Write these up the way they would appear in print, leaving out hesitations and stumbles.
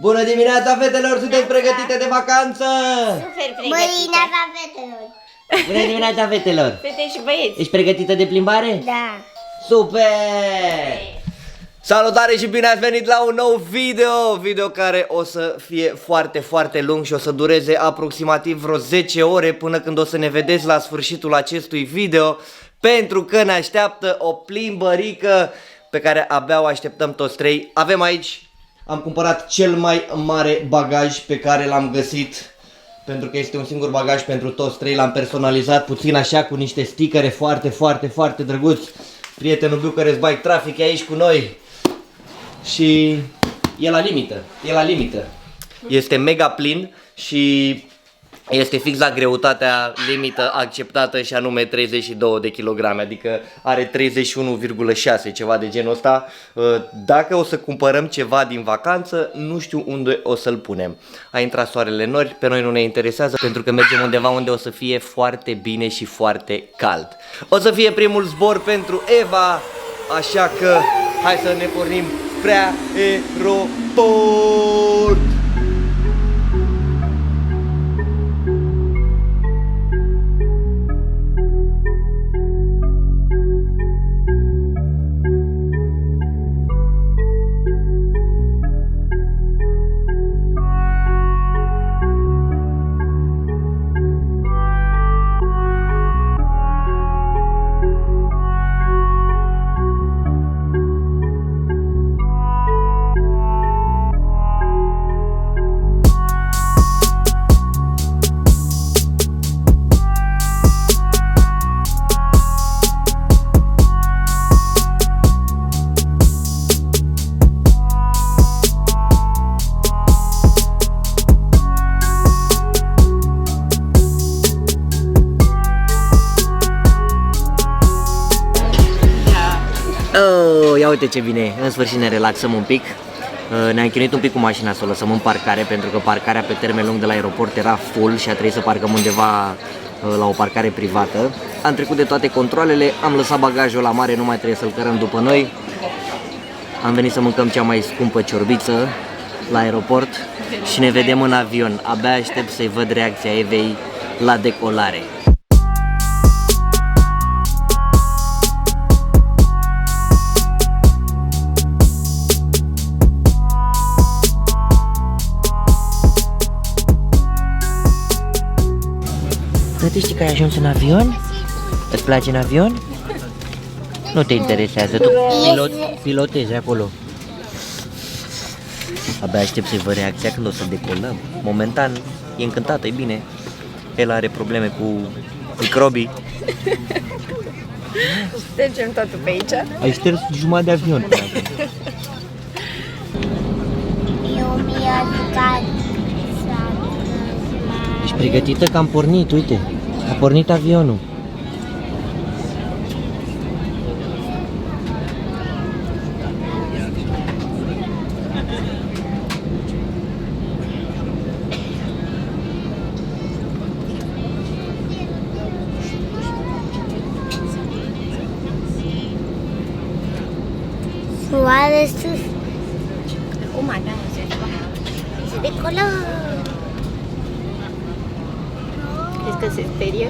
Bună dimineața, fetelor! Sunteți pregătite de vacanță? Super pregătită. Mâine fetelor. Bună dimineața, fetelor! Fete și băieți. Ești pregătită de plimbare? Da. Super! Salutare și bine ați venit la un nou video care o să fie foarte lung și o să dureze aproximativ vreo 10 ore până când o să ne vedeți la sfârșitul acestui video, pentru că ne așteaptă o plimbărică pe care abia o așteptăm toți trei. Avem aici, am cumpărat cel mai mare bagaj pe care l-am găsit, pentru că este un singur bagaj pentru toți trei. L-am personalizat puțin așa cu niște stickere foarte drăguți. Prietenul Bucharest Bike Traffic e aici cu noi și e la limită, Este mega plin și este fix la greutatea limită acceptată, și anume 32 de kilograme, adică are 31,6, ceva de genul ăsta. Dacă o să cumpărăm ceva din vacanță, nu știu unde o să-l punem. A intrat soarele în nori, pe noi nu ne interesează, pentru că mergem undeva unde o să fie foarte bine și foarte cald. O să fie primul zbor pentru Eva, așa că hai să ne pornim spre aeroport! Oh, ia uite ce bine, în sfârșit ne relaxăm un pic. Ne-am chinuit un pic cu mașina să o lăsăm în parcare, pentru că parcarea pe termen lung de la aeroport era full și a trebuit să parcăm undeva la o parcare privată. Am trecut de toate controlele, am lăsat bagajul la mare, nu mai trebuie să-l cărăm după noi. Am venit să mâncăm cea mai scumpă ciorbiță la aeroport și ne vedem în avion. Abia aștept să-i văd reacția Evei la decolare. Tu știi că ai ajuns în avion? Îți place în avion? Nu te interesează, tu pilotezi acolo. Abia aștept să-i văd reacția când o să decolăm. Momentan e încântată, e bine. El are probleme cu microbii. Ștergem totul pe aici. Ai șters jumătate de avion. Eu mi-a jucat. Ești pregătită că am pornit, uite. A pornit avionul. Soare sus. Acum, da, Se decolă. crezi că se sperie?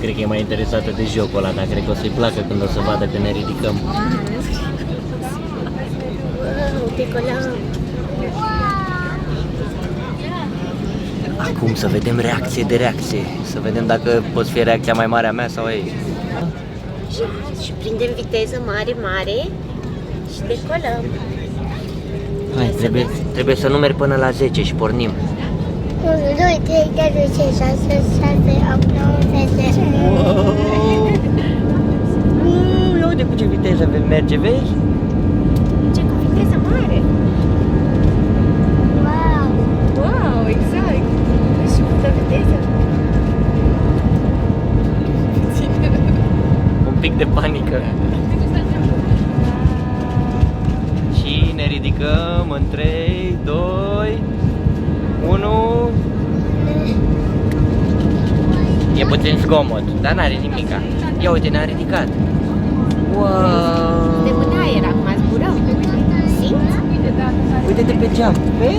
Cred că e mai interesată de jocul ăla, dar cred că o să-i placă când o să vadă că ne ridicăm. Decolăm. Acum să vedem reacție de reacție. Să vedem dacă poți fi reacția mai mare a mea sau a ei. Și prindem viteză mare și decolăm. Hai, trebuie să numeri până la 10 și pornim. 1, 2, 3, 4, 5, 6, 7, 8, 9, 10. Ia uite cu ce viteză merge, vezi? Ce cu viteză mare. Wow. Wow, exact. Și câtă viteză. Un pic de panică. Și ne ridicăm în 3, 2, 1. E puțin zgomot, dar n-are nimica. Ia uite, ne-a ridicat. Wow! De mâna aer, acum zburăm. Simți? Uite-te de pe geam, vezi?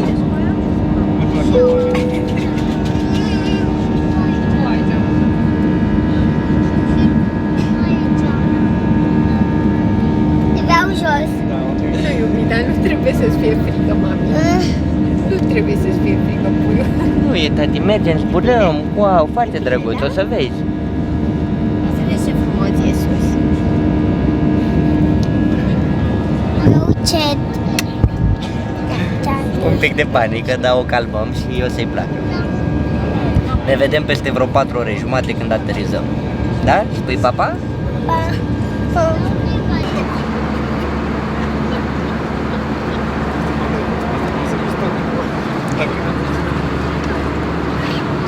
Vreau jos. Nu, iubita, nu trebuie să-ți fie frică, mami. Nu trebuie să-ți fie frică, puiul. Nu e, tati, mergem, zburăm. Wow, foarte drăguț, o să vezi. Să vezi ce frumos e sus. Încet. Un pic de panică, dar o calmăm și o să-i placă. Ne vedem peste vreo 4 ore jumate când aterizăm. Da? Spui papa?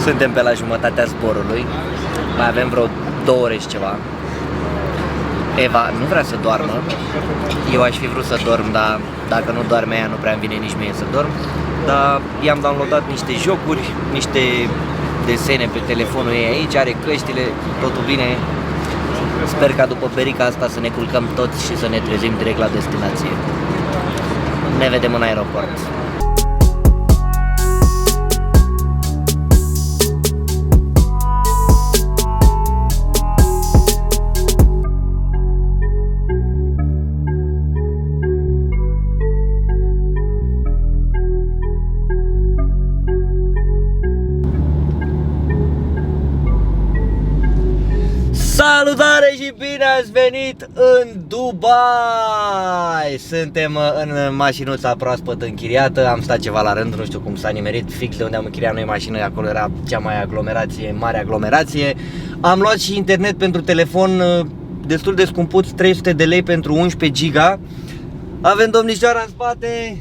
Suntem pe la jumătatea zborului. Mai avem vreo 2 ore și ceva. Eva nu vrea să doarmă. Eu aș fi vrut să dorm, dar dacă nu doarme ea, nu prea îmi vine nici mie să dorm. Dar i-am downloadat niște jocuri, niște desene pe telefonul ei aici, are căștile, totul bine. Sper ca după berica asta să ne culcăm toți și să ne trezim direct la destinație. Ne vedem în aeroport. Salutare și bine ați venit în Dubai! Suntem în mașinuța proaspăt închiriată, am stat ceva la rând, nu știu cum s-a nimerit, fix de unde am închiriat noi mașină, acolo era cea mai aglomerație, mare aglomerație. Am luat și internet pentru telefon destul de scumpuț, 300 de lei pentru 11 giga. Avem domnișoara în spate,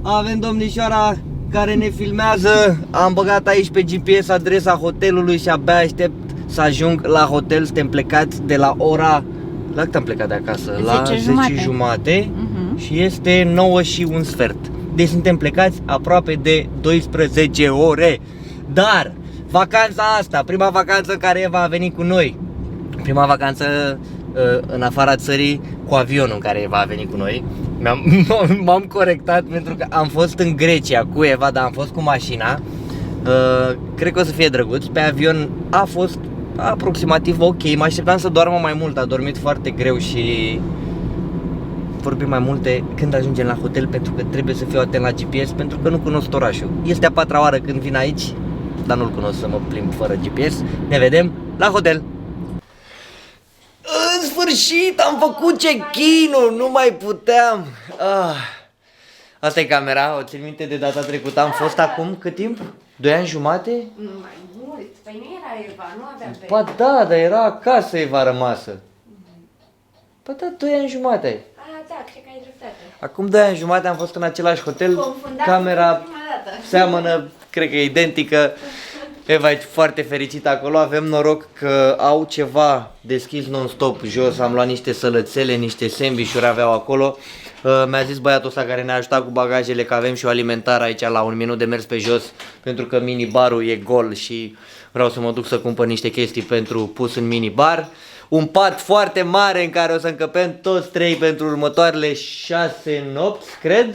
avem domnișoara care ne filmează, am băgat aici pe GPS adresa hotelului și abia aștept să ajung la hotel. Suntem plecați de la ora... La cât am plecat de acasă? La 10:30 și este 9 și un sfert. Deci suntem plecați aproape de 12 ore. Dar vacanța asta, prima vacanță în care Eva a venit cu noi, prima vacanță în afara țării cu avionul în care Eva a venit cu noi, m-am corectat pentru că am fost în Grecia cu Eva, dar am fost cu mașina. Cred că o să fie drăguț. Pe avion a fost aproximativ ok, mă așteptam să doarmă mai mult, a dormit foarte greu și vorbim mai multe când ajungem la hotel, pentru că trebuie să fiu atent la GPS, pentru că nu cunosc orașul. Este a 4-a oară când vin aici, dar nu-l cunosc să mă plimb fără GPS. Ne vedem la hotel. În sfârșit am făcut check-in-ul, nu mai puteam. Asta e camera, o țin minte de data trecută, am fost acum cât timp? 2 ani jumate? Nu mai mult, păi nu era Eva, nu aveam pe Ba da, dar era acasă Eva rămasă. Păi da, 2 ani jumate. Da, cred că ai dreptate. Acum 2 ani jumate am fost în același hotel, Confundat camera cu prima dată. seamănă, cred că e identică. Eva e foarte fericită acolo, avem noroc că au ceva deschis non-stop jos, am luat niște sălățele, niște sandwich-uri aveau acolo. Mi-a zis băiatul ăsta care ne-a ajutat cu bagajele că avem și o alimentară aici la 1 minut de mers pe jos, pentru că minibarul e gol și vreau să mă duc să cumpăr niște chestii pentru pus în minibar. Un pat foarte mare în care o să încăpem toți 3 pentru următoarele 6 nopți, cred.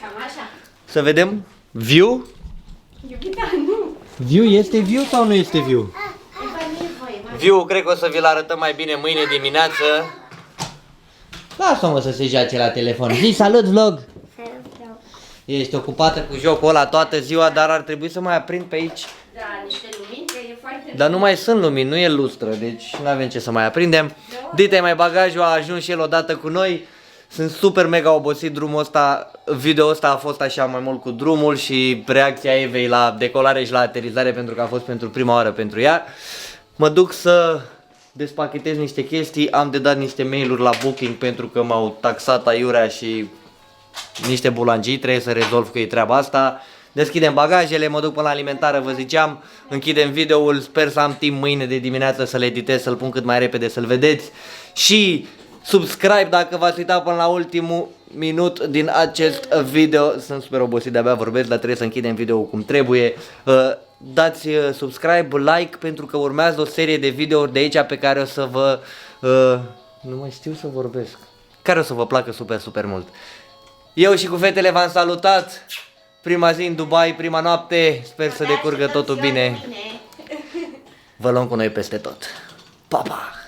Cam așa. Să vedem view. Iubita, nu. View este view sau nu este view? Eva, nu e voie, mai. View cred că o să vi-l arătăm mai bine mâine dimineață. Lasă-mă să se joace la telefon. Zi, salut vlog! Ești ocupată cu jocul ăla toată ziua, dar ar trebui să mai aprind pe aici. Da, niște lumini, că e foarte... Dar nu mai sunt lumini, nu e lustră, deci nu avem ce să mai aprindem. Dite mai bagajul, a ajuns și el odată cu noi. Sunt super mega obosit drumul ăsta, video ăsta a fost așa mai mult cu drumul și reacția Evei la decolare și la aterizare, pentru că a fost pentru prima oară pentru ea. Mă duc să despachetez niște chestii, am de dat niște mail-uri la Booking pentru că m-au taxat aiurea și niște bulangii, trebuie să rezolv că e treaba asta. Deschidem bagajele, mă duc până la alimentară, vă ziceam, închidem videoul, sper să am timp mâine de dimineață să-l editez, să-l pun cât mai repede să-l vedeți. Și subscribe dacă v-ați uitat până la ultimul minut din acest video. Sunt super obosit, de-abia vorbesc, dar trebuie să închidem video cum trebuie. Dați subscribe, like, pentru că urmează o serie de videouri de aici pe care o să vă... nu mai știu să vorbesc. Care o să vă placă super, super mult. Eu și cu fetele v-am salutat. Prima zi în Dubai, prima noapte. Sper să decurgă totul bine. Vă luăm cu noi peste tot. Pa, pa!